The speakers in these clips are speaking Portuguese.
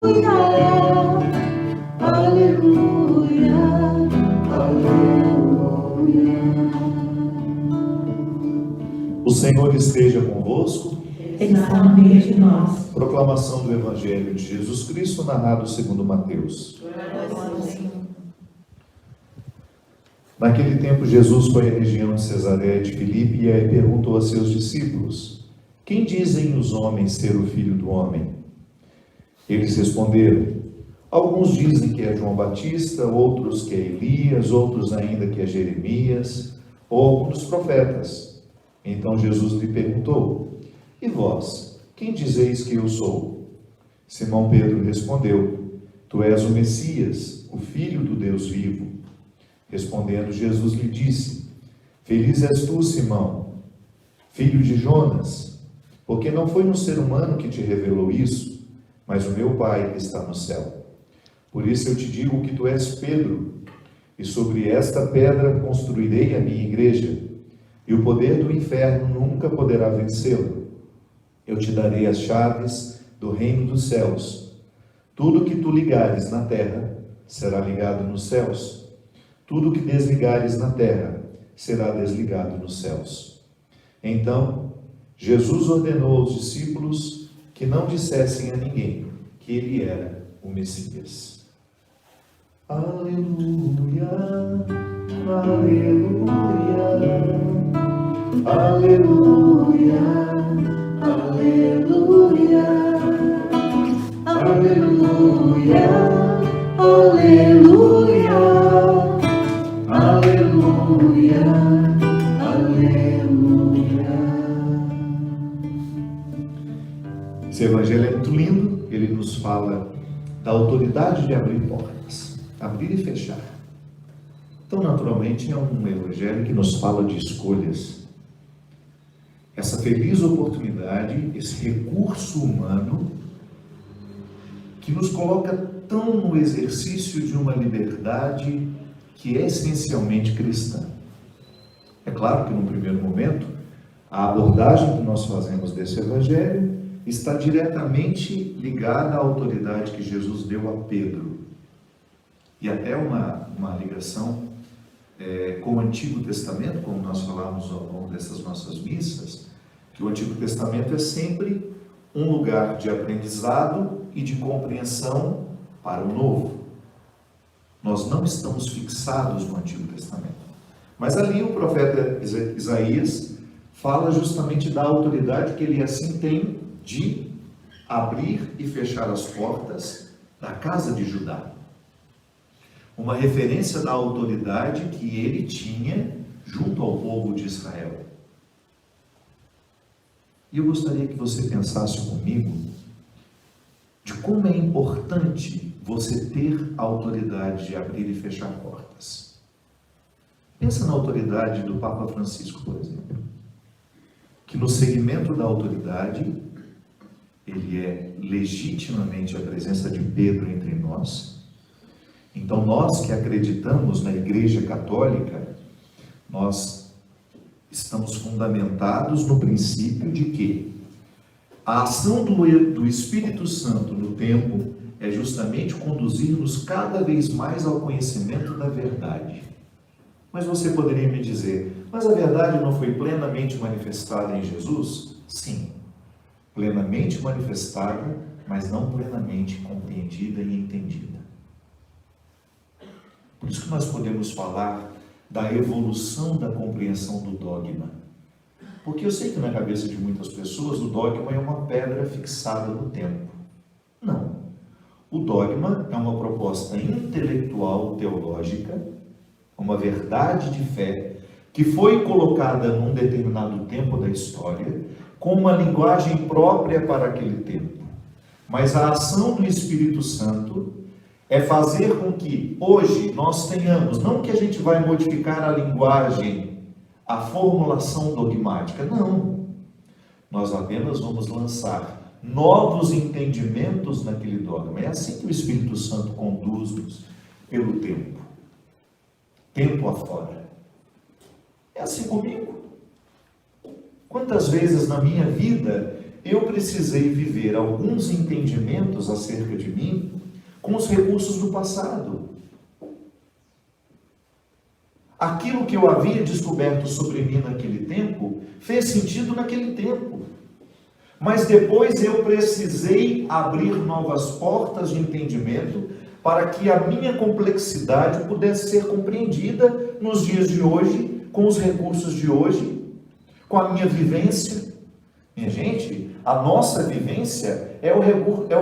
Aleluia, aleluia. O Senhor esteja convosco. Ele está no meio de nós. Proclamação do Evangelho de Jesus Cristo, narrado segundo Mateus. Naquele tempo, Jesus foi à região de Cesareia de Filipe e aí perguntou a seus discípulos: quem dizem os homens ser o Filho do Homem? Eles responderam: alguns dizem que é João Batista, outros que é Elias, outros ainda que é Jeremias, ou algum dos profetas. Então Jesus lhe perguntou: e vós, quem dizeis que eu sou? Simão Pedro respondeu: tu és o Messias, o Filho do Deus vivo. Respondendo, Jesus lhe disse: feliz és tu, Simão, filho de Jonas, porque não foi um ser humano que te revelou isso, mas o meu Pai que está no céu. Por isso eu te digo que tu és Pedro, e sobre esta pedra construirei a minha igreja, e o poder do inferno nunca poderá vencê-la. Eu te darei as chaves do reino dos céus. Tudo que tu ligares na terra será ligado nos céus. Tudo que desligares na terra será desligado nos céus. Então, Jesus ordenou aos discípulos que não dissessem a ninguém que ele era o Messias. Aleluia, aleluia, aleluia, aleluia, aleluia, aleluia, aleluia, aleluia. Esse evangelho é muito lindo, ele nos fala da autoridade de abrir portas, abrir e fechar. Então, naturalmente, é um evangelho que nos fala de escolhas. Essa feliz oportunidade, esse recurso humano, que nos coloca tão no exercício de uma liberdade que é essencialmente cristã. É claro que, num primeiro momento, a abordagem que nós fazemos desse evangelho está diretamente ligada à autoridade que Jesus deu a Pedro. E até uma ligação com o Antigo Testamento, como nós falamos ao longo dessas nossas missas, que o Antigo Testamento é sempre um lugar de aprendizado e de compreensão para o Novo. Nós não estamos fixados no Antigo Testamento. Mas ali o profeta Isaías fala justamente da autoridade que ele assim tem de abrir e fechar as portas da casa de Judá. Uma referência da autoridade que ele tinha junto ao povo de Israel. E eu gostaria que você pensasse comigo de como é importante você ter a autoridade de abrir e fechar portas. Pensa na autoridade do Papa Francisco, por exemplo, que no segmento da autoridade, ele é legitimamente a presença de Pedro entre nós. Então, nós que acreditamos na Igreja Católica, nós estamos fundamentados no princípio de que a ação do Espírito Santo no tempo é justamente conduzir-nos cada vez mais ao conhecimento da verdade. Mas você poderia me dizer, mas a verdade não foi plenamente manifestada em Jesus? Sim, plenamente manifestada, mas não plenamente compreendida e entendida. Por isso que nós podemos falar da evolução da compreensão do dogma. Porque eu sei que na cabeça de muitas pessoas o dogma é uma pedra fixada no tempo. Não. O dogma é uma proposta intelectual teológica, uma verdade de fé, que foi colocada num determinado tempo da história, com uma linguagem própria para aquele tempo. Mas a ação do Espírito Santo é fazer com que hoje nós tenhamos, não que a gente vai modificar a linguagem, a formulação dogmática, não. Nós apenas vamos lançar novos entendimentos naquele dogma. É assim que o Espírito Santo conduz-nos pelo tempo afora. É assim comigo. Quantas vezes na minha vida eu precisei viver alguns entendimentos acerca de mim com os recursos do passado. Aquilo que eu havia descoberto sobre mim naquele tempo fez sentido naquele tempo. Mas depois eu precisei abrir novas portas de entendimento para que a minha complexidade pudesse ser compreendida nos dias de hoje, com os recursos de hoje, com a minha vivência. Minha gente, a nossa vivência é o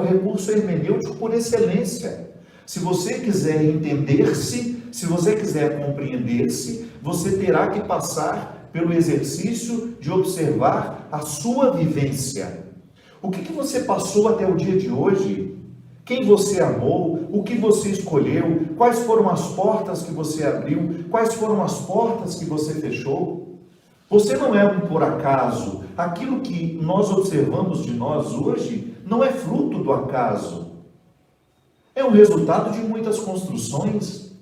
recurso hermenêutico por excelência. Se você quiser entender-se, se você quiser compreender-se, você terá que passar pelo exercício de observar a sua vivência. O que você passou até o dia de hoje? Quem você amou? O que você escolheu? Quais foram as portas que você abriu? Quais foram as portas que você fechou? Você não é um por acaso. Aquilo que nós observamos de nós hoje não é fruto do acaso. É um resultado de muitas construções.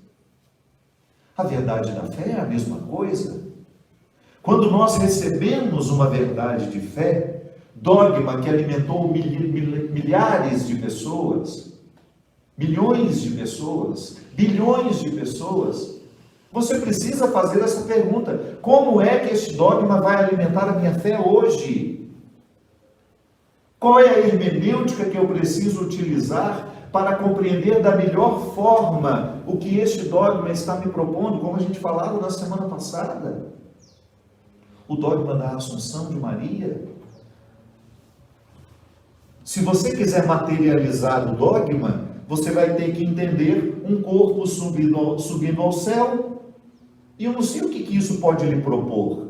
A verdade da fé é a mesma coisa. Quando nós recebemos uma verdade de fé, dogma que alimentou milhares de pessoas, milhões de pessoas, bilhões de pessoas, você precisa fazer essa pergunta: como é que este dogma vai alimentar a minha fé hoje? Qual é a hermenêutica que eu preciso utilizar para compreender da melhor forma o que este dogma está me propondo, como a gente falava na semana passada? O dogma da Assunção de Maria. Se você quiser materializar o dogma, você vai ter que entender um corpo subindo ao céu, e eu não sei o que isso pode lhe propor.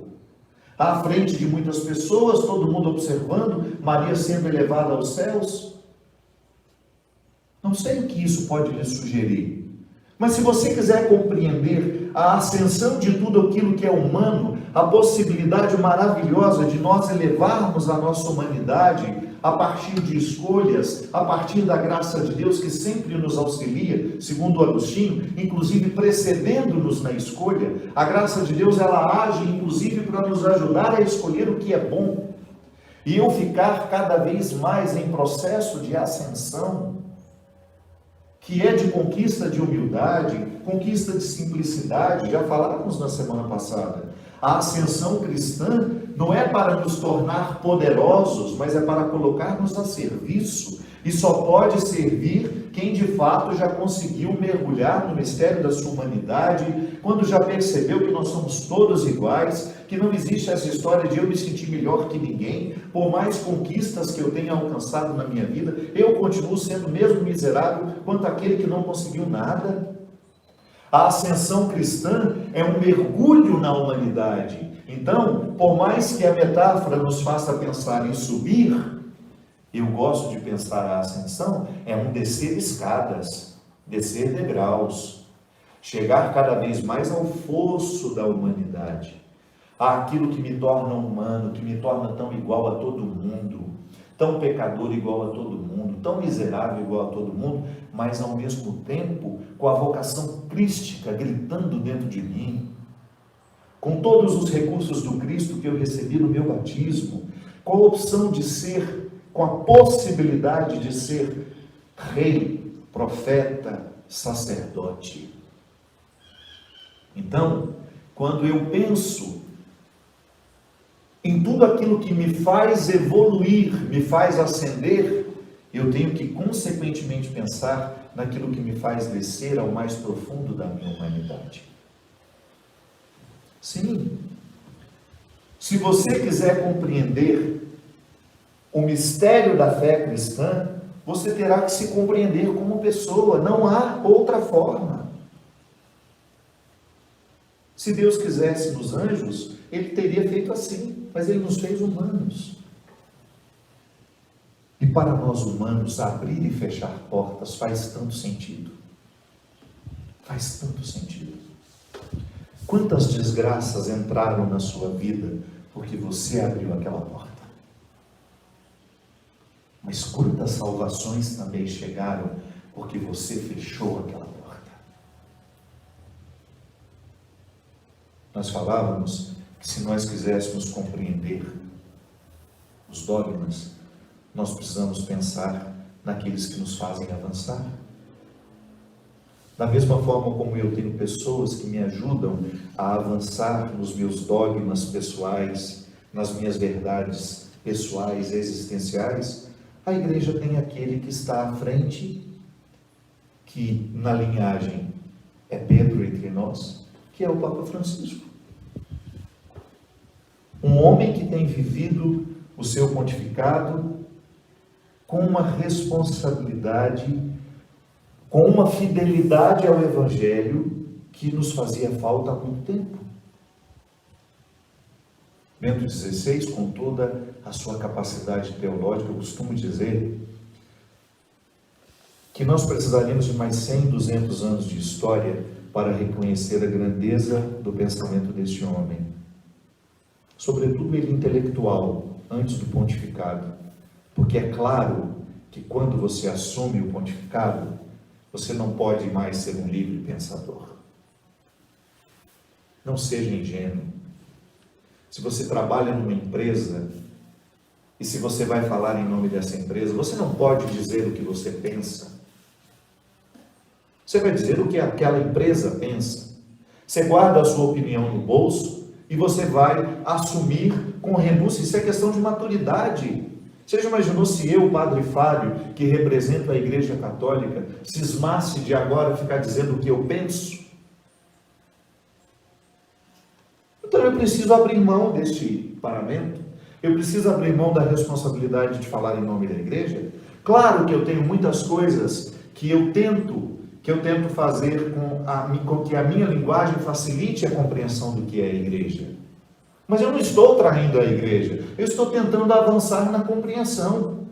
À frente de muitas pessoas, todo mundo observando, Maria sendo elevada aos céus. Não sei o que isso pode lhe sugerir. Mas se você quiser compreender a ascensão de tudo aquilo que é humano, a possibilidade maravilhosa de nós elevarmos a nossa humanidade a partir de escolhas, a partir da graça de Deus que sempre nos auxilia, segundo Agostinho, inclusive precedendo-nos na escolha, a graça de Deus ela age inclusive para nos ajudar a escolher o que é bom. E eu ficar cada vez mais em processo de ascensão, que é de conquista de humildade, conquista de simplicidade, já falávamos na semana passada. A ascensão cristã não é para nos tornar poderosos, mas é para colocar-nos a serviço. E só pode servir quem de fato já conseguiu mergulhar no mistério da sua humanidade, quando já percebeu que nós somos todos iguais, que não existe essa história de eu me sentir melhor que ninguém, por mais conquistas que eu tenha alcançado na minha vida, eu continuo sendo mesmo miserável quanto aquele que não conseguiu nada. A ascensão cristã é um mergulho na humanidade. Então, por mais que a metáfora nos faça pensar em subir, eu gosto de pensar a ascensão é um descer escadas, descer degraus, chegar cada vez mais ao fosso da humanidade, àquilo que me torna humano, que me torna tão igual a todo mundo, tão pecador igual a todo mundo, tão miserável igual a todo mundo, mas ao mesmo tempo com a vocação crística gritando dentro de mim, com todos os recursos do Cristo que eu recebi no meu batismo, com a opção de ser, com a possibilidade de ser rei, profeta, sacerdote. Então, quando eu penso em tudo aquilo que me faz evoluir, me faz ascender, eu tenho que consequentemente pensar naquilo que me faz descer ao mais profundo da minha humanidade. Sim, se você quiser compreender o mistério da fé cristã, você terá que se compreender como pessoa, não há outra forma. Se Deus quisesse nos anjos, Ele teria feito assim, mas Ele nos fez humanos. E para nós humanos, abrir e fechar portas faz tanto sentido. Faz tanto sentido. Quantas desgraças entraram na sua vida porque você abriu aquela porta? Mas quantas salvações também chegaram porque você fechou aquela porta? Nós falávamos que se nós quiséssemos compreender os dogmas, nós precisamos pensar naqueles que nos fazem avançar. Da mesma forma como eu tenho pessoas que me ajudam a avançar nos meus dogmas pessoais, nas minhas verdades pessoais, existenciais, a igreja tem aquele que está à frente, que na linhagem é Pedro entre nós, que é o Papa Francisco. Um homem que tem vivido o seu pontificado com uma responsabilidade, com uma fidelidade ao Evangelho que nos fazia falta há muito tempo. Bento XVI, com toda a sua capacidade teológica, eu costumo dizer que nós precisaríamos de mais 100, 200 anos de história para reconhecer a grandeza do pensamento deste homem. Sobretudo ele intelectual, antes do pontificado. Porque é claro que quando você assume o pontificado, você não pode mais ser um livre pensador. Não seja ingênuo. Se você trabalha numa empresa, e se você vai falar em nome dessa empresa, você não pode dizer o que você pensa. Você vai dizer o que aquela empresa pensa. Você guarda a sua opinião no bolso e você vai assumir com renúncia. Isso é questão de maturidade. Você já imaginou se eu, Padre Fábio, que represento a Igreja Católica, cismasse de agora ficar dizendo o que eu penso? Então eu preciso abrir mão deste paramento. Eu preciso abrir mão da responsabilidade de falar em nome da Igreja. Claro que eu tenho muitas coisas que eu tento fazer com que a minha linguagem facilite a compreensão do que é a Igreja. Mas eu não estou traindo a Igreja, eu estou tentando avançar na compreensão.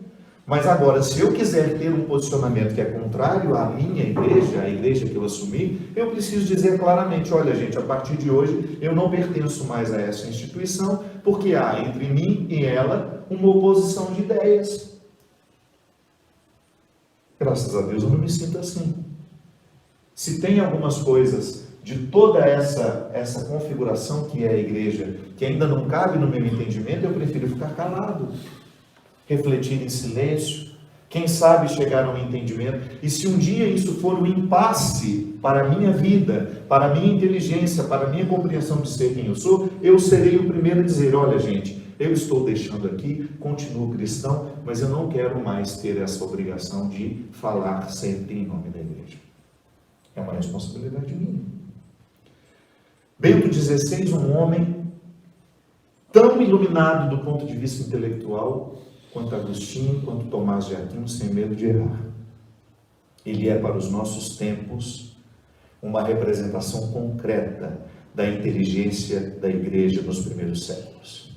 Mas agora, se eu quiser ter um posicionamento que é contrário à minha Igreja, à Igreja que eu assumi, eu preciso dizer claramente, olha gente, a partir de hoje eu não pertenço mais a essa instituição, porque há entre mim e ela uma oposição de ideias. Graças a Deus eu não me sinto assim. Se tem algumas coisas de toda essa configuração que é a igreja, que ainda não cabe no meu entendimento, eu prefiro ficar calado, refletir em silêncio, quem sabe chegar a um entendimento. E se um dia isso for um impasse para a minha vida, para a minha inteligência, para a minha compreensão de ser quem eu sou, eu serei o primeiro a dizer, olha gente, eu estou deixando aqui, continuo cristão, mas eu não quero mais ter essa obrigação de falar sempre em nome da igreja. É uma responsabilidade minha. Bento XVI, um homem tão iluminado do ponto de vista intelectual, quanto Agostinho, quanto Tomás de Aquino, sem medo de errar. Ele é para os nossos tempos uma representação concreta da inteligência da igreja nos primeiros séculos.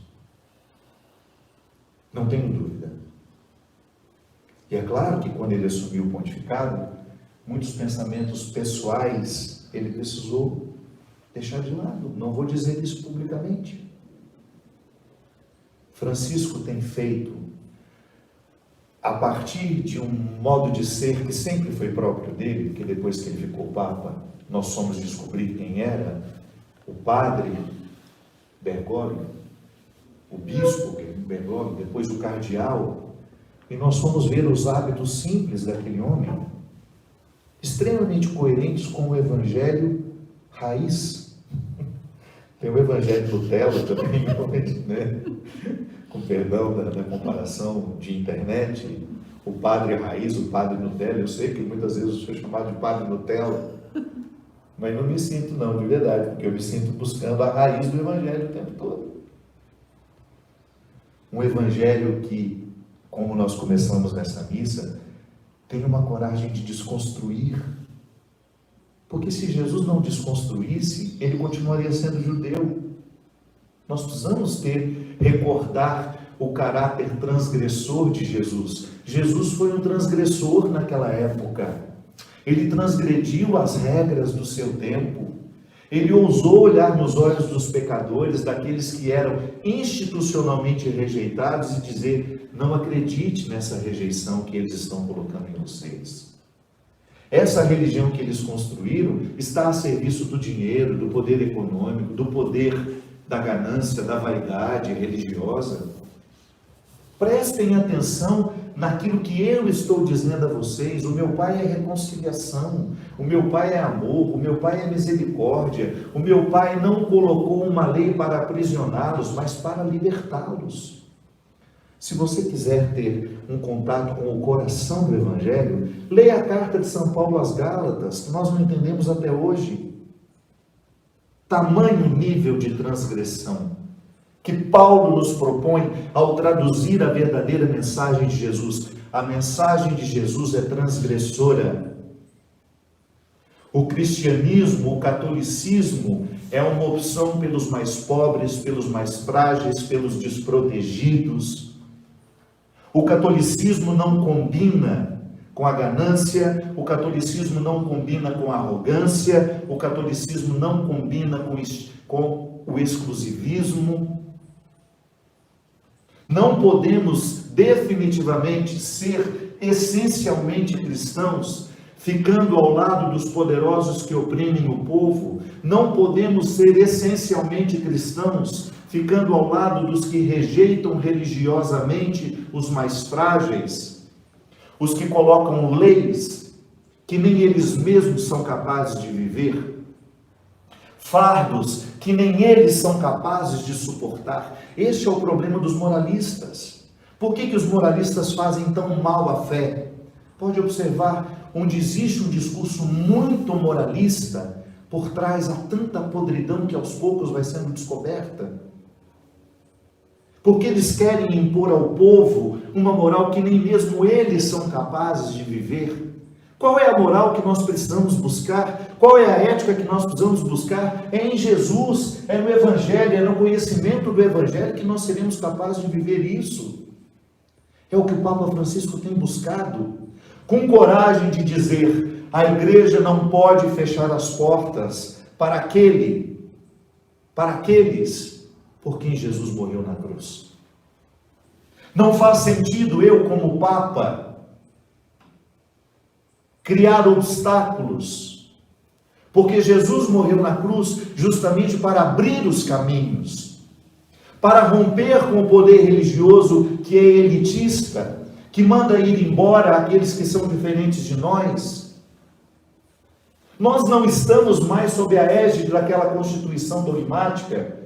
Não tenho dúvida. E é claro que quando ele assumiu o pontificado, muitos pensamentos pessoais ele precisou deixar de lado. Não vou dizer isso publicamente. Francisco tem feito, a partir de um modo de ser que sempre foi próprio dele, que depois que ele ficou Papa, nós fomos descobrir quem era, o padre Bergoglio, o bispo Bergoglio, depois o cardeal, e nós fomos ver os hábitos simples daquele homem, extremamente coerentes com o evangelho raiz. Tem o evangelho Nutella também, né? Com perdão da comparação de internet, o padre raiz, o padre Nutella. Eu sei que muitas vezes eu sou chamado de padre Nutella, mas não me sinto não, de verdade, porque eu me sinto buscando a raiz do evangelho o tempo todo. Um evangelho que, como nós começamos nessa missa, tem uma coragem de desconstruir. Porque se Jesus não desconstruísse, ele continuaria sendo judeu. Nós precisamos recordar o caráter transgressor de Jesus. Jesus foi um transgressor naquela época. Ele transgrediu as regras do seu tempo. Ele ousou olhar nos olhos dos pecadores, daqueles que eram institucionalmente rejeitados, e dizer, não acredite nessa rejeição que eles estão colocando em vocês. Essa religião que eles construíram está a serviço do dinheiro, do poder econômico, do poder da ganância, da vaidade religiosa. Prestem atenção naquilo que eu estou dizendo a vocês. O meu Pai é reconciliação, o meu Pai é amor, o meu Pai é misericórdia, o meu Pai não colocou uma lei para aprisioná-los, mas para libertá-los. Se você quiser ter um contato com o coração do Evangelho, leia a carta de São Paulo às Gálatas, que nós não entendemos até hoje. Tamanho nível de transgressão que Paulo nos propõe ao traduzir a verdadeira mensagem de Jesus. A mensagem de Jesus é transgressora. O cristianismo, o catolicismo, é uma opção pelos mais pobres, pelos mais frágeis, pelos desprotegidos. O catolicismo não combina com a ganância, o catolicismo não combina com a arrogância, o catolicismo não combina com o exclusivismo. Não podemos definitivamente ser essencialmente cristãos, ficando ao lado dos poderosos que oprimem o povo. Não podemos ser essencialmente cristãos, ficando ao lado dos que rejeitam religiosamente os mais frágeis, os que colocam leis que nem eles mesmos são capazes de viver, fardos que nem eles são capazes de suportar. Este é o problema dos moralistas. Por que os moralistas fazem tão mal à fé? Pode observar, onde existe um discurso muito moralista, por trás há tanta podridão que aos poucos vai sendo descoberta. Porque eles querem impor ao povo uma moral que nem mesmo eles são capazes de viver. Qual é a moral que nós precisamos buscar? Qual é a ética que nós precisamos buscar? É em Jesus, é no Evangelho, é no conhecimento do Evangelho que nós seremos capazes de viver isso. É o que o Papa Francisco tem buscado, com coragem de dizer: a igreja não pode fechar as portas para aqueles por quem Jesus morreu na cruz. Não faz sentido eu, como Papa, criar obstáculos, porque Jesus morreu na cruz justamente para abrir os caminhos, para romper com o poder religioso que é elitista, que manda ir embora aqueles que são diferentes de nós. Nós não estamos mais sob a égide daquela constituição dogmática,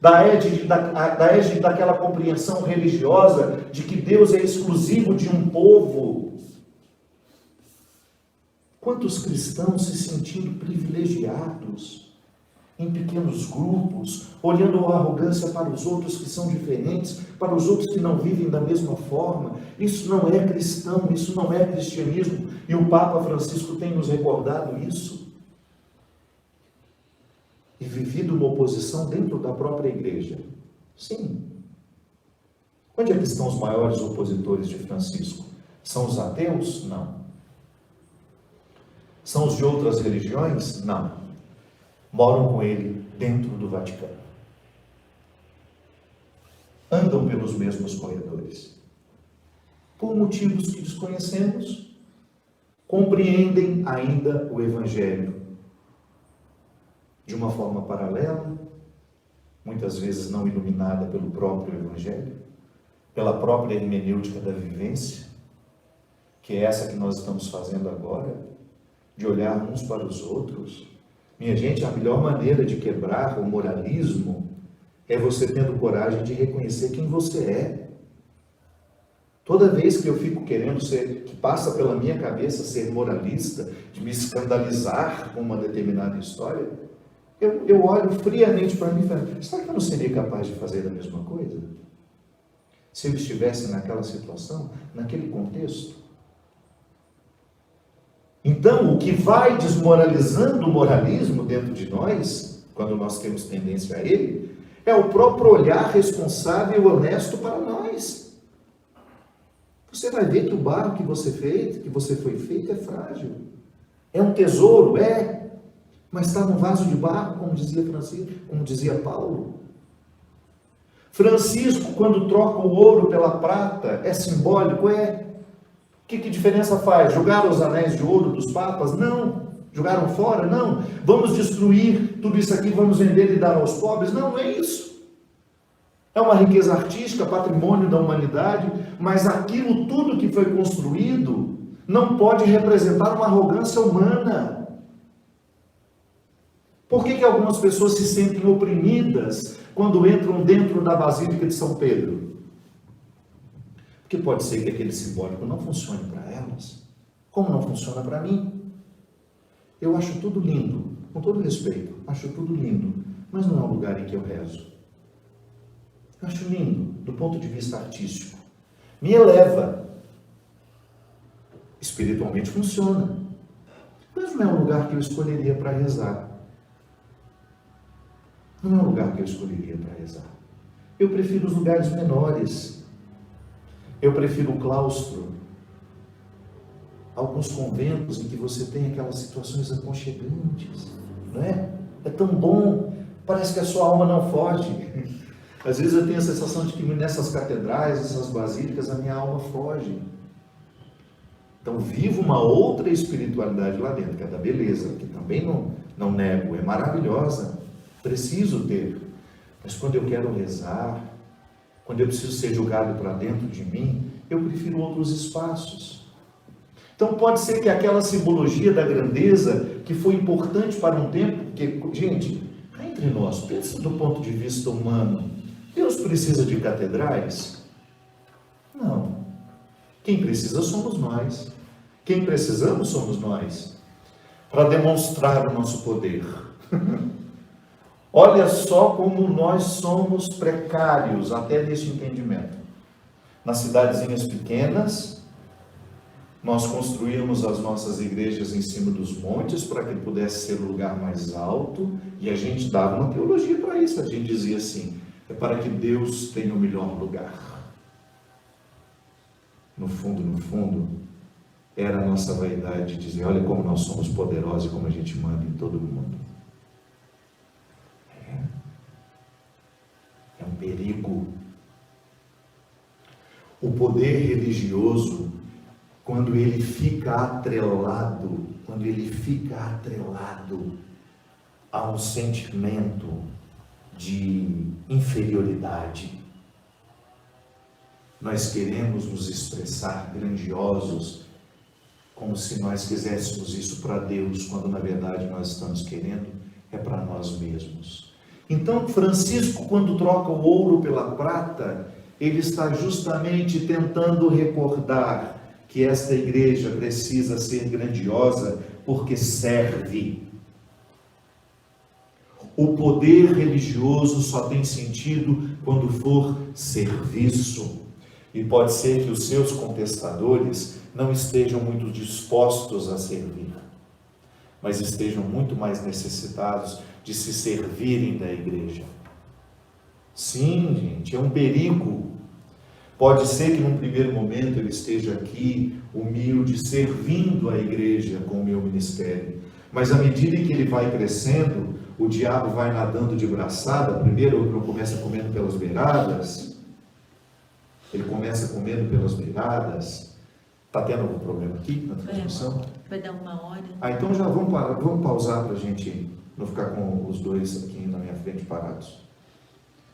da égide daquela compreensão religiosa de que Deus é exclusivo de um povo. Quantos cristãos se sentindo privilegiados em pequenos grupos, olhando com arrogância para os outros que são diferentes, para os outros que não vivem da mesma forma. Isso não é cristão, isso não é cristianismo, e o Papa Francisco tem nos recordado isso. E vivido uma oposição dentro da própria igreja. Sim. Onde é que estão os maiores opositores de Francisco? São os ateus? Não. São os de outras religiões? Não. Moram com ele dentro do Vaticano. Andam pelos mesmos corredores. Por motivos que desconhecemos, compreendem ainda o Evangelho de uma forma paralela, muitas vezes não iluminada pelo próprio Evangelho, pela própria hermenêutica da vivência, que é essa que nós estamos fazendo agora, de olhar uns para os outros. Minha gente, a melhor maneira de quebrar o moralismo é você tendo coragem de reconhecer quem você é. Toda vez que eu fico querendo ser, que passa pela minha cabeça ser moralista, de me escandalizar com uma determinada história, eu olho friamente para mim e falo: será que eu não seria capaz de fazer a mesma coisa? Se eu estivesse naquela situação, naquele contexto? Então, o que vai desmoralizando o moralismo dentro de nós, quando nós temos tendência a ele, é o próprio olhar responsável e honesto para nós. Você vai ver que o barro que você foi feito é frágil. É um tesouro, mas está num vaso de barro, como dizia Francisco, como dizia Paulo. Francisco, quando troca o ouro pela prata, é simbólico? O que diferença faz? Jogaram os anéis de ouro dos papas? Não. Jogaram fora? Não. Vamos destruir tudo isso aqui, vamos vender e dar aos pobres? Não, não é isso. É uma riqueza artística, patrimônio da humanidade, mas aquilo tudo que foi construído não pode representar uma arrogância humana. Por que algumas pessoas se sentem oprimidas quando entram dentro da Basílica de São Pedro? Porque pode ser que aquele simbólico não funcione para elas, como não funciona para mim. Eu acho tudo lindo, com todo respeito, acho tudo lindo, mas não é um lugar em que eu rezo. Eu acho lindo, do ponto de vista artístico. Me eleva. Espiritualmente funciona. Mas não é um lugar que eu escolheria para rezar. Não é um lugar que eu escolheria para rezar. Eu prefiro os lugares menores. Eu prefiro o claustro. Alguns conventos em que você tem aquelas situações aconchegantes, não é? É tão bom, parece que a sua alma não foge. Às vezes eu tenho a sensação de que nessas catedrais, essas basílicas, a minha alma foge. Então vivo uma outra espiritualidade lá dentro, que é da beleza, que também não nego, é maravilhosa, preciso ter. Mas quando eu quero rezar, quando eu preciso ser julgado para dentro de mim, eu prefiro outros espaços. Então pode ser que aquela simbologia da grandeza, que foi importante para um tempo, porque, gente, cá entre nós, pensa do ponto de vista humano, Deus precisa de catedrais? Não. Quem precisa somos nós. Quem precisamos somos nós. Para demonstrar o nosso poder. Olha só como nós somos precários até nesse entendimento. Nas cidadezinhas pequenas, nós construímos as nossas igrejas em cima dos montes para que pudesse ser o lugar mais alto, e a gente dava uma teologia para isso. A gente dizia assim: é para que Deus tenha o melhor lugar. No fundo, era a nossa vaidade de dizer: olha como nós somos poderosos e como a gente manda em todo mundo. É um perigo. O poder religioso, quando ele fica atrelado a um sentimento de inferioridade, nós queremos nos expressar grandiosos, como se nós quiséssemos isso para Deus, quando na verdade nós estamos querendo é para nós mesmos. Então Francisco, quando troca o ouro pela prata, ele está justamente tentando recordar que esta igreja precisa ser grandiosa porque serve. O poder religioso só tem sentido quando for serviço. E pode ser que os seus contestadores não estejam muito dispostos a servir, mas estejam muito mais necessitados de se servirem da igreja. Sim, gente, é um perigo. Pode ser que num primeiro momento ele esteja aqui, humilde, servindo a igreja com o meu ministério. Mas à medida que ele vai crescendo, o diabo vai nadando de braçada. Primeiro ele começa comendo pelas beiradas. Está tendo algum problema aqui na transmissão? Vai dar uma hora. Então já vamos pausar para a gente não ficar com os dois aqui na minha frente parados.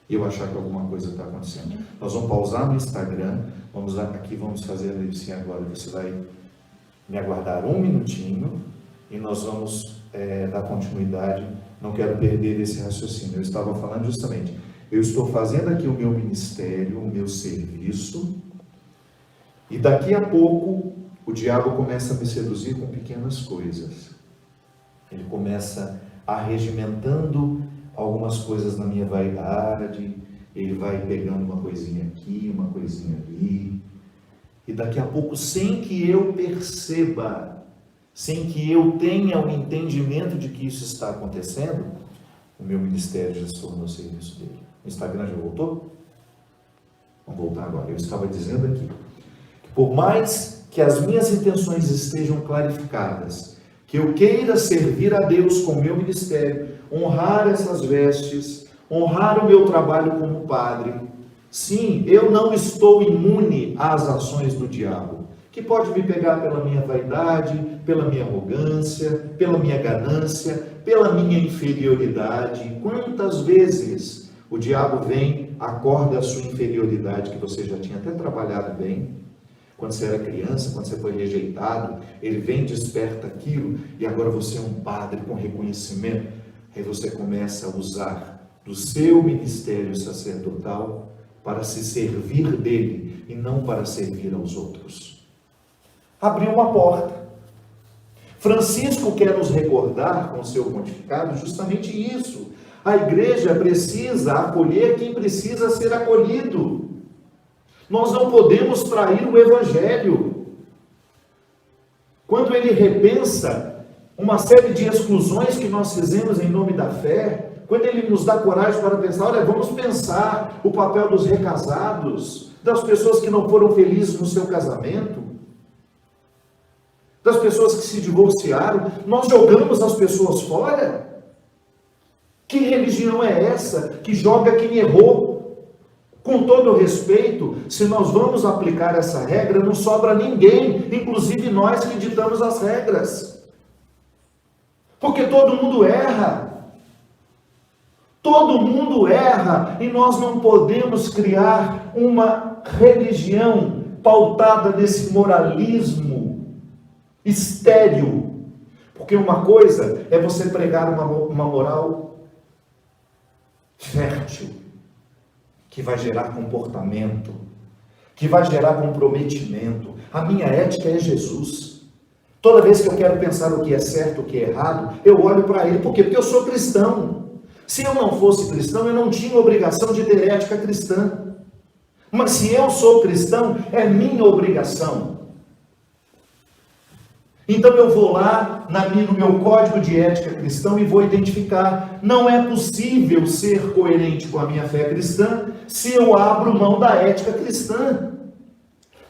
E eu achar que alguma coisa está acontecendo. Nós vamos pausar no Instagram, vamos fazer a lição agora. Você vai me aguardar um minutinho e nós vamos dar continuidade. Não quero perder esse raciocínio. Eu estava falando justamente, eu estou fazendo aqui o meu ministério, o meu serviço, e daqui a pouco o diabo começa a me seduzir com pequenas coisas. Ele começa arregimentando algumas coisas na minha vaidade, ele vai pegando uma coisinha aqui, uma coisinha ali, e daqui a pouco, sem que eu perceba, sem que eu tenha o entendimento de que isso está acontecendo, o meu ministério já se tornou serviço dele. O Instagram já voltou? Vamos voltar agora. Eu estava dizendo aqui, que por mais que as minhas intenções estejam clarificadas, que eu queira servir a Deus com o meu ministério, honrar essas vestes, honrar o meu trabalho como padre, sim, eu não estou imune às ações do diabo, que pode me pegar pela minha vaidade, pela minha arrogância, pela minha ganância, pela minha inferioridade. Quantas vezes o diabo vem acorda a sua inferioridade, que você já tinha até trabalhado bem, quando você era criança, quando você foi rejeitado, ele vem e desperta aquilo, e agora você é um padre com reconhecimento. Aí você começa a usar do seu ministério sacerdotal para se servir dele e não para servir aos outros. Abriu uma porta. Francisco quer nos recordar com o seu pontificado justamente isso. A igreja precisa acolher quem precisa ser acolhido. Nós não podemos trair o evangelho. Quando ele repensa uma série de exclusões que nós fizemos em nome da fé, quando ele nos dá coragem para pensar, olha, vamos pensar o papel dos recasados, das pessoas que não foram felizes no seu casamento, das pessoas que se divorciaram, nós jogamos as pessoas fora? Que religião é essa que joga quem errou? Com todo o respeito, se nós vamos aplicar essa regra, não sobra ninguém, inclusive nós que ditamos as regras. Porque todo mundo erra. Todo mundo erra e nós não podemos criar uma religião pautada nesse moralismo estéril. Porque uma coisa é você pregar uma moral fértil, que vai gerar comportamento, que vai gerar comprometimento. A minha ética é Jesus. Toda vez que eu quero pensar o que é certo, o que é errado, eu olho para ele. Por quê? Porque eu sou cristão. Se eu não fosse cristão, eu não tinha obrigação de ter ética cristã. Mas se eu sou cristão, é minha obrigação. Então eu vou lá no meu código de ética cristão e vou identificar. Não é possível ser coerente com a minha fé cristã se eu abro mão da ética cristã.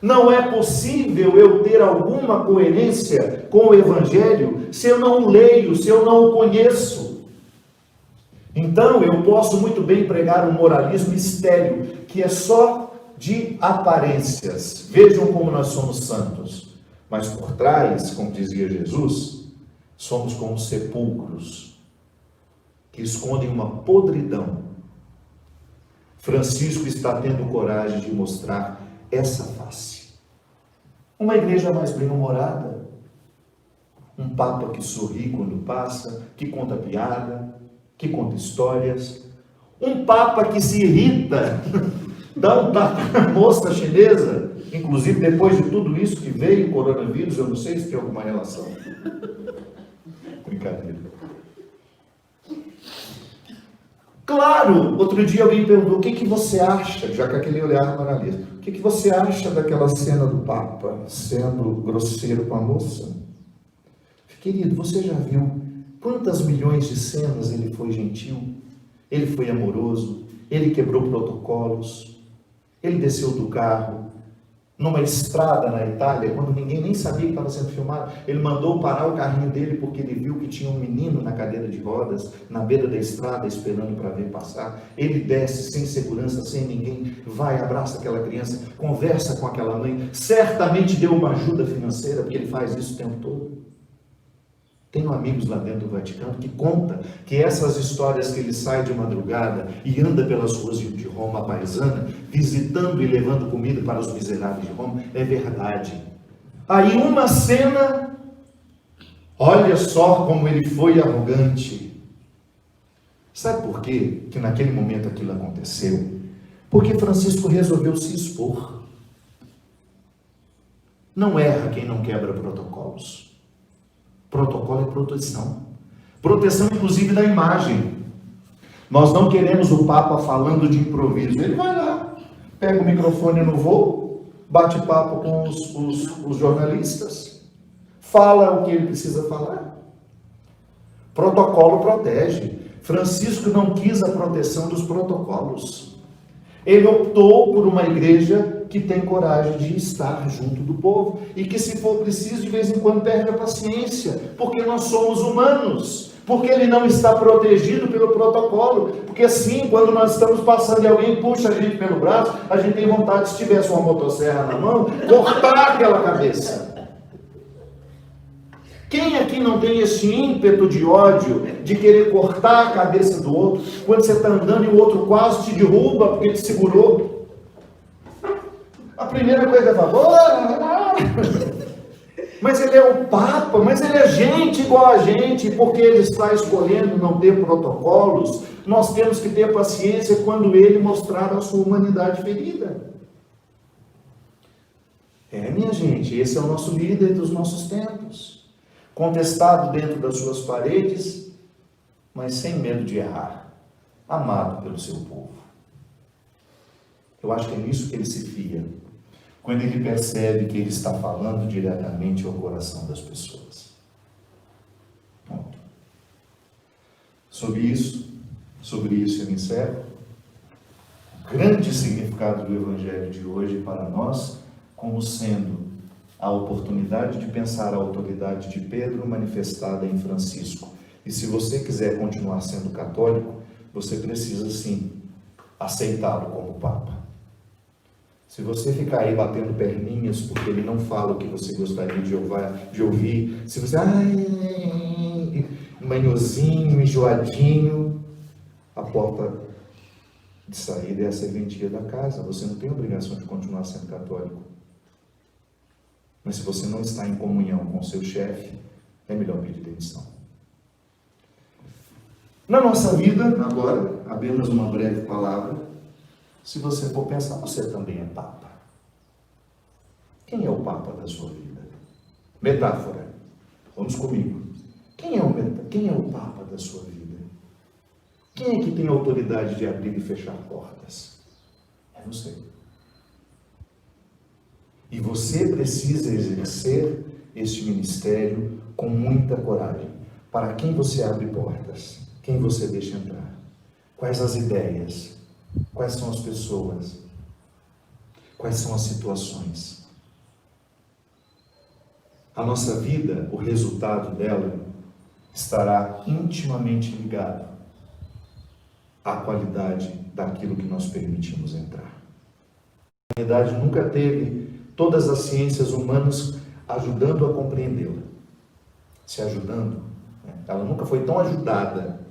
Não é possível eu ter alguma coerência com o Evangelho se eu não o leio, se eu não o conheço. Então eu posso muito bem pregar um moralismo estéril, que é só de aparências. Vejam como nós somos santos. Mas por trás, como dizia Jesus, somos como sepulcros que escondem uma podridão. Francisco está tendo coragem de mostrar essa face. Uma igreja mais bem-humorada, um papa que sorri quando passa, que conta piada, que conta histórias, um papa que se irrita, dá um tapa na moça chinesa, inclusive depois de tudo isso que veio, o coronavírus, eu não sei se tem alguma relação. Brincadeira. Claro, outro dia alguém perguntou, o que você acha, já com aquele olhar moralista, o que você acha daquela cena do Papa sendo grosseiro com a moça? Querido, você já viu quantas milhões de cenas ele foi gentil, ele foi amoroso, ele quebrou protocolos, ele desceu do carro, numa estrada na Itália, quando ninguém nem sabia que estava sendo filmado, ele mandou parar o carrinho dele porque ele viu que tinha um menino na cadeira de rodas, na beira da estrada, esperando para ver passar. Ele desce sem segurança, sem ninguém, vai, abraça aquela criança, conversa com aquela mãe, certamente deu uma ajuda financeira, porque ele faz isso o tempo todo. Tenho amigos lá dentro do Vaticano que contam que essas histórias que ele sai de madrugada e anda pelas ruas de Roma paisana, visitando e levando comida para os miseráveis de Roma, é verdade. Aí uma cena, olha só como ele foi arrogante. Sabe por quê que naquele momento aquilo aconteceu? Porque Francisco resolveu se expor. Não erra quem não quebra protocolos. Protocolo é proteção. Proteção, inclusive, da imagem. Nós não queremos o Papa falando de improviso. Ele vai lá, pega o microfone no voo, bate papo com os jornalistas, fala o que ele precisa falar. Protocolo protege. Francisco não quis a proteção dos protocolos. Ele optou por uma igreja que tem coragem de estar junto do povo e que, se for preciso, de vez em quando perde a paciência, porque nós somos humanos, porque ele não está protegido pelo protocolo, porque assim, quando nós estamos passando e alguém puxa a gente pelo braço, a gente tem vontade, se tivesse uma motosserra na mão, cortar aquela cabeça. Quem é aqui não tem esse ímpeto de ódio, de querer cortar a cabeça do outro, quando você está andando e o outro quase te derruba porque te segurou? A primeira coisa é falar, mas ele é o Papa, mas ele é gente igual a gente, porque ele está escolhendo não ter protocolos. Nós temos que ter paciência quando ele mostrar a sua humanidade ferida. Minha gente, esse é o nosso líder dos nossos tempos, contestado dentro das suas paredes, mas sem medo de errar, amado pelo seu povo. Eu acho que é nisso que ele se fia, quando ele percebe que ele está falando diretamente ao coração das pessoas. Ponto. Sobre isso eu encerro. O grande significado do Evangelho de hoje para nós, como sendo a oportunidade de pensar a autoridade de Pedro manifestada em Francisco. E se você quiser continuar sendo católico, você precisa sim aceitá-lo como Papa. Se você ficar aí batendo perninhas porque ele não fala o que você gostaria de ouvir, se você, manhozinho, enjoadinho, a porta de saída é a serventia da casa. Você não tem obrigação de continuar sendo católico. Mas se você não está em comunhão com o seu chefe, é melhor pedir demissão. Na nossa vida, agora, apenas uma breve palavra. Se você for pensar, você também é Papa. Quem é o Papa da sua vida? Metáfora. Vamos comigo. Quem é o Papa da sua vida? Quem é que tem autoridade de abrir e fechar portas? É você. E você precisa exercer este ministério com muita coragem. Para quem você abre portas? Quem você deixa entrar? Quais as ideias? Quais são as pessoas? Quais são as situações? A nossa vida, o resultado dela, estará intimamente ligado à qualidade daquilo que nós permitimos entrar. A humanidade nunca teve todas as ciências humanas ajudando a compreendê-la. Se ajudando, ela nunca foi tão ajudada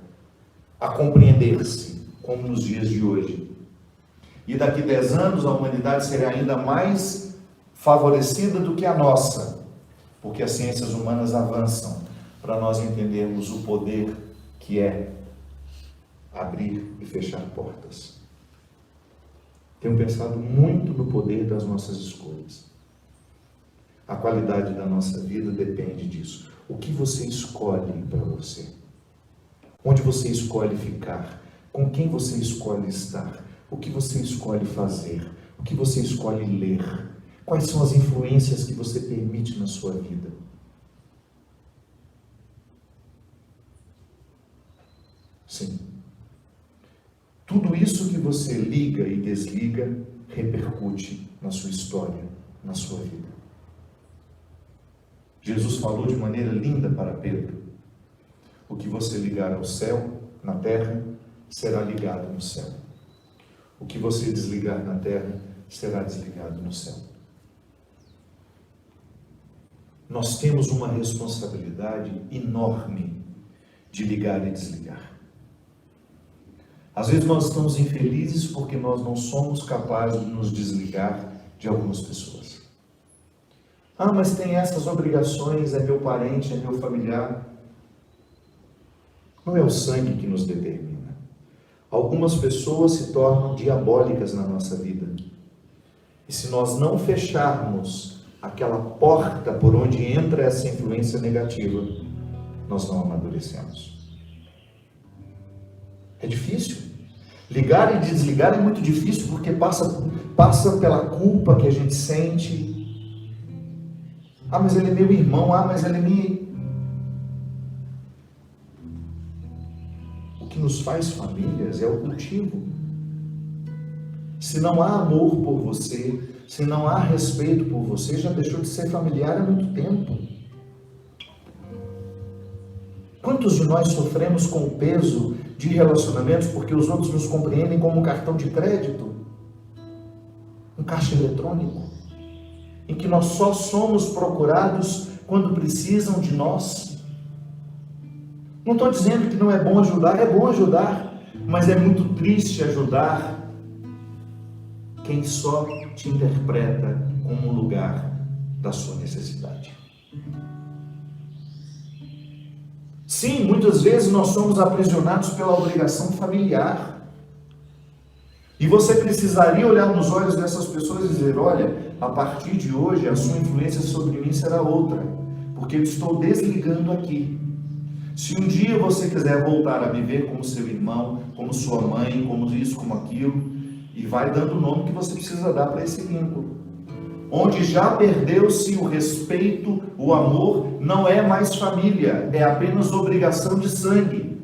a compreender-se como nos dias de hoje. E daqui 10 anos a humanidade será ainda mais favorecida do que a nossa, porque as ciências humanas avançam para nós entendermos o poder que é abrir e fechar portas. Tenho pensado muito no poder das nossas escolhas. A qualidade da nossa vida depende disso. O que você escolhe para você? Onde você escolhe ficar? Com quem você escolhe estar? O que você escolhe fazer? O que você escolhe ler? Quais são as influências que você permite na sua vida? Sim. Tudo isso que você liga e desliga repercute na sua história, na sua vida. Jesus falou de maneira linda para Pedro: o que você ligar ao céu, na terra, será ligado no céu. O que você desligar na terra, será desligado no céu. Nós temos uma responsabilidade enorme de ligar e desligar. Às vezes nós estamos infelizes porque nós não somos capazes de nos desligar de algumas pessoas. Mas tem essas obrigações, é meu parente, é meu familiar. Não é o sangue que nos determina. Algumas pessoas se tornam diabólicas na nossa vida. E se nós não fecharmos aquela porta por onde entra essa influência negativa, nós não amadurecemos. É difícil. Ligar e desligar é muito difícil porque passa pela culpa que a gente sente. Mas ele é meu irmão, mas ele é minha... O que nos faz famílias é o cultivo. Se não há amor por você, se não há respeito por você, já deixou de ser familiar há muito tempo. Quantos de nós sofremos com o peso de relacionamentos porque os outros nos compreendem como um cartão de crédito, um caixa eletrônico, em que nós só somos procurados quando precisam de nós? Não estou dizendo que não é bom ajudar, mas é muito triste ajudar quem só te interpreta como um lugar da sua necessidade. Sim, muitas vezes nós somos aprisionados pela obrigação familiar. E você precisaria olhar nos olhos dessas pessoas e dizer: olha, a partir de hoje a sua influência sobre mim será outra, porque eu estou desligando aqui. Se um dia você quiser voltar a viver como seu irmão, como sua mãe, como isso, como aquilo, e vai dando o nome que você precisa dar para esse vínculo. Onde já perdeu-se o respeito, o amor, não é mais família, é apenas obrigação de sangue.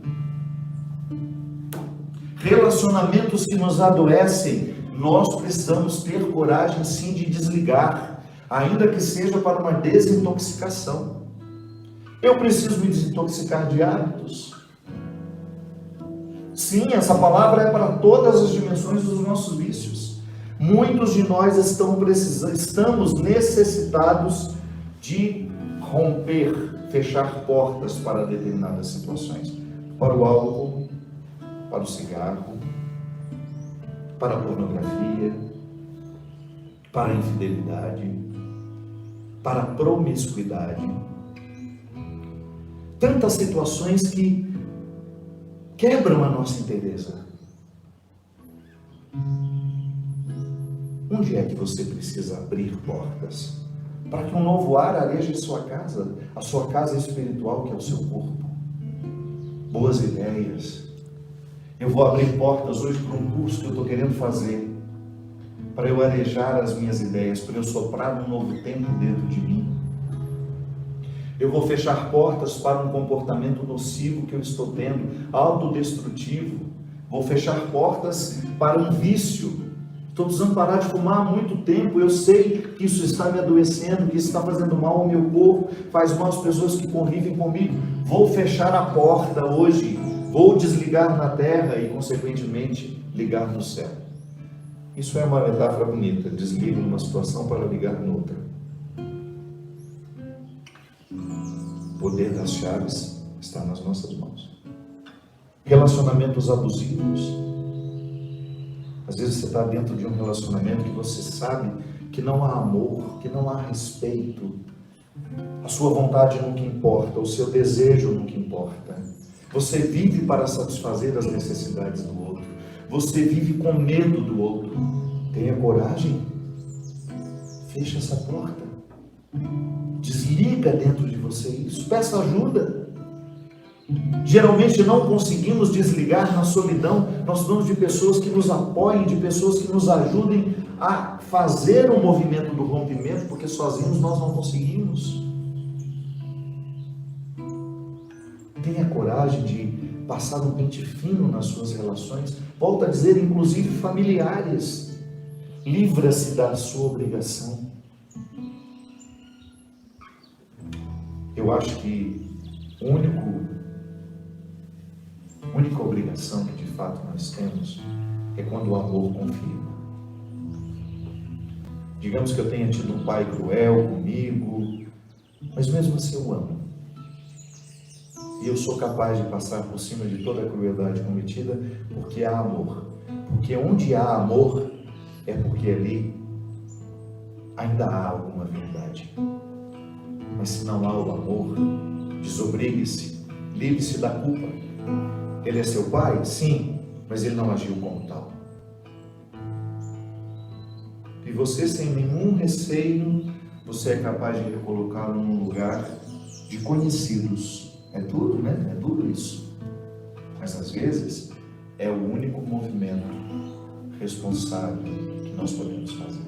Relacionamentos que nos adoecem, nós precisamos ter coragem sim de desligar, ainda que seja para uma desintoxicação. Eu preciso me desintoxicar de hábitos. Sim, essa palavra é para todas as dimensões dos nossos vícios. Muitos de nós estamos necessitados de romper, fechar portas para determinadas situações. Para o álcool, para o cigarro, para a pornografia, para a infidelidade, para a promiscuidade. Tantas situações que quebram a nossa inteireza. Onde é que você precisa abrir portas para que um novo ar areje a sua casa espiritual, que é o seu corpo? Boas ideias. Eu vou abrir portas hoje para um curso que eu estou querendo fazer, para eu arejar as minhas ideias, para eu soprar um novo tempo dentro de mim. Eu vou fechar portas para um comportamento nocivo que eu estou tendo, autodestrutivo. Vou fechar portas para um vício. Estou precisando parar de fumar há muito tempo. Eu sei que isso está me adoecendo, que isso está fazendo mal ao meu corpo, faz mal às pessoas que convivem comigo. Vou fechar a porta hoje. Vou desligar na terra e, consequentemente, ligar no céu. Isso é uma metáfora bonita. Desligo numa situação para ligar noutra. O poder das chaves está nas nossas mãos. Relacionamentos abusivos. Às vezes você está dentro de um relacionamento que você sabe que não há amor, que não há respeito. A sua vontade nunca importa, o seu desejo nunca importa. Você vive para satisfazer as necessidades do outro. Você vive com medo do outro. Tenha coragem. Feche essa porta. Desliga dentro de você isso. Peça ajuda. Geralmente não conseguimos desligar na solidão. Nós precisamos de pessoas que nos apoiem, de pessoas que nos ajudem a fazer o movimento do rompimento, porque sozinhos nós não conseguimos. Tenha coragem de passar um pente fino nas suas relações. Volto a dizer, inclusive familiares. Livra-se da sua obrigação. Eu acho que a única obrigação que de fato nós temos é quando o amor confirma. Digamos que eu tenha tido um pai cruel comigo, mas mesmo assim eu amo. E eu sou capaz de passar por cima de toda a crueldade cometida, porque há amor. Porque onde há amor, é porque ali ainda há alguma verdade. Mas se não há o amor, desobrigue-se, livre-se da culpa. Ele é seu pai? Sim, mas ele não agiu como tal. E você, sem nenhum receio, você é capaz de recolocá-lo num lugar de conhecidos. É duro, né? É duro isso. Mas às vezes é o único movimento responsável que nós podemos fazer.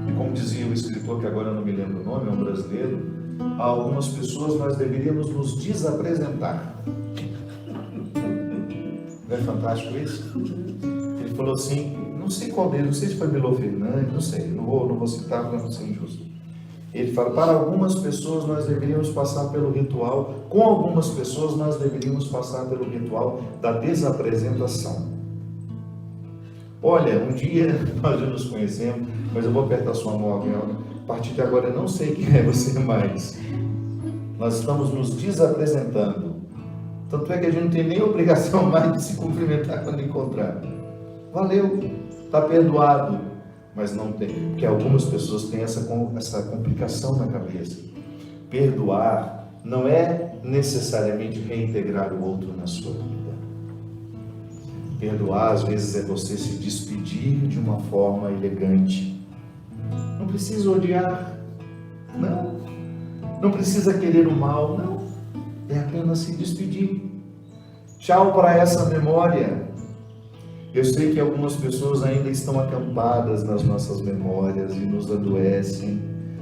E como dizia o escritor, que agora eu não me lembro o nome, é um brasileiro, a algumas pessoas nós deveríamos nos desapresentar. Não é fantástico isso? Ele falou assim, não sei qual deles, não sei se foi Belo Fernandes, não sei, não vou citar para não ser injusto. Ele fala, para algumas pessoas nós deveríamos passar pelo ritual, com algumas pessoas nós deveríamos passar pelo ritual da desapresentação. Olha, um dia nós já nos conhecemos, mas eu vou apertar sua mão, a partir de agora eu não sei quem é você mais. Nós estamos nos desapresentando. Tanto é que a gente não tem nem obrigação mais de se cumprimentar quando encontrar. Valeu, está perdoado. Mas não tem, porque algumas pessoas têm essa complicação na cabeça. Perdoar não é necessariamente reintegrar o outro na sua vida. Perdoar, às vezes, é você se despedir de uma forma elegante. Não precisa odiar, não. Não precisa querer o mal, não. É apenas se despedir. Tchau para essa memória. Eu sei que algumas pessoas ainda estão acampadas nas nossas memórias e nos adoecem.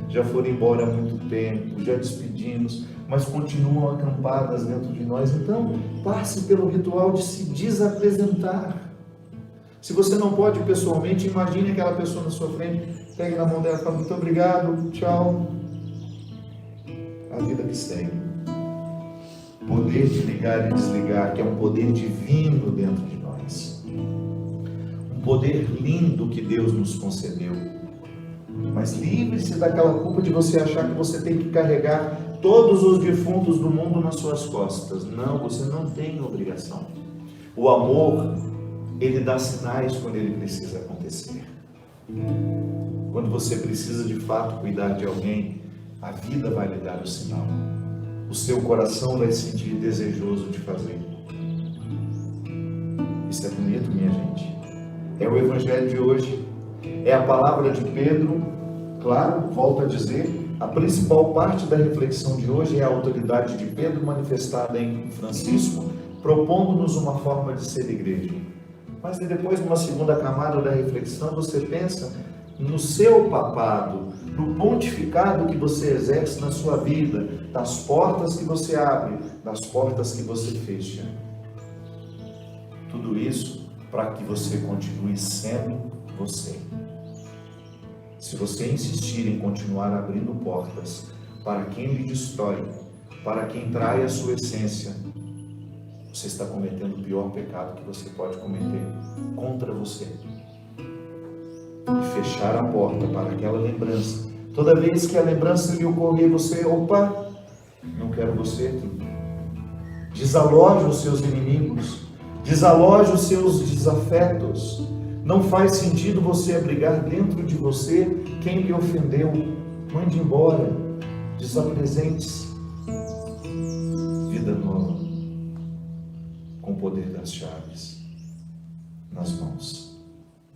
Já foram embora há muito tempo, já despedimos, mas continuam acampadas dentro de nós. Então, passe pelo ritual de se desapresentar. Se você não pode pessoalmente, imagine aquela pessoa na sua frente, pegue na mão dela e fale: muito obrigado, tchau. A vida que segue. Poder de ligar e desligar, que é um poder divino dentro de nós. Um poder lindo que Deus nos concedeu. Mas livre-se daquela culpa de você achar que você tem que carregar todos os defuntos do mundo nas suas costas. Não, você não tem obrigação. O amor, ele dá sinais quando ele precisa acontecer. Quando você precisa de fato cuidar de alguém, a vida vai lhe dar o sinal. O seu coração vai se sentir desejoso de fazer. Isso é bonito, minha gente. É o evangelho de hoje. É a palavra de Pedro. Claro, volto a dizer, a principal parte da reflexão de hoje é a autoridade de Pedro manifestada em Francisco, propondo-nos uma forma de ser igreja. Mas depois, numa segunda camada da reflexão, você pensa no seu papado, no pontificado que você exerce na sua vida, das portas que você abre, das portas que você fecha. Tudo isso para que você continue sendo você. Se você insistir em continuar abrindo portas para quem lhe destrói, para quem trai a sua essência, você está cometendo o pior pecado que você pode cometer contra você. E fechar a porta para aquela lembrança. Toda vez que a lembrança lhe ocorrer, você, opa, não quero você aqui. Desaloje os seus inimigos, desaloje os seus desafetos. Não faz sentido você abrigar dentro de você quem lhe ofendeu. Mande embora, desapresente-se. Vida nova, com o poder das chaves nas mãos,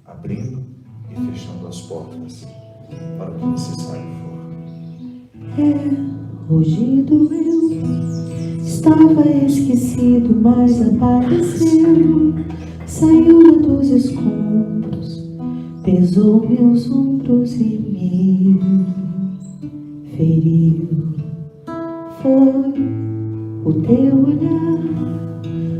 abrindo e fechando as portas para o que necessário for. Hoje doeu, estava esquecido, mas apareceu, saiu dos escombros, pesou meus ombros e me feriu. Foi o teu olhar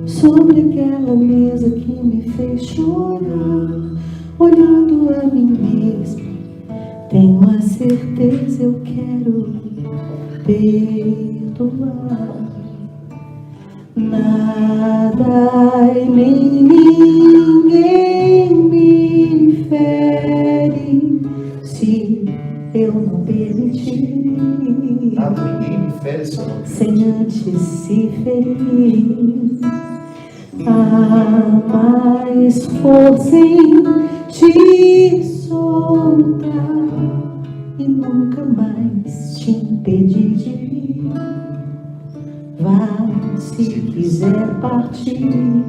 sobre aquela mesa que me fez chorar, olhando a mim mesmo. Tenho a certeza, eu quero perdoar. Nada e nem ninguém me fere se eu não permitir. Nada, ninguém me fere se eu não permitir. Sem antes se ferir. Há mais força em te soltar e nunca mais te impedir de ir. Vá se quiser partir.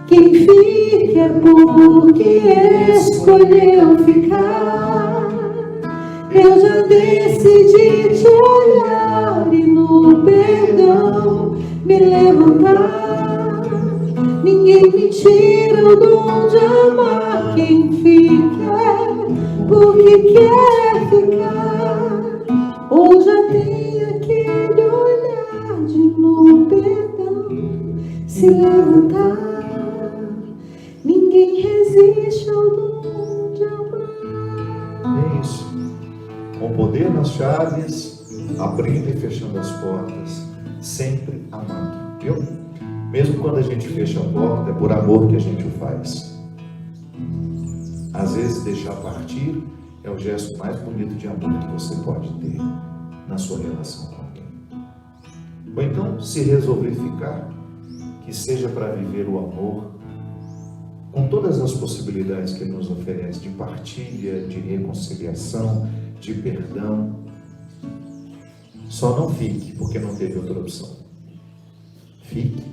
Quem fica é porque escolheu ficar. Eu já decidi te olhar e no perdão me levantar. Ninguém me tira o dom de amar. Quem fica é porque quer ficar. Ou já tem aquele olhar de no perdão se levantar. Ninguém resiste ao dom de amar. É isso. Com o poder nas chaves, abrindo e fechando as portas, sempre amando, viu? Mesmo quando a gente fecha a porta, é por amor que a gente o faz. Às vezes deixar partir é o gesto mais bonito de amor que você pode ter na sua relação com alguém. Ou então, se resolver ficar, que seja para viver o amor, com todas as possibilidades que Ele nos oferece, de partilha, de reconciliação, de perdão. Só não fique, porque não teve outra opção. Fique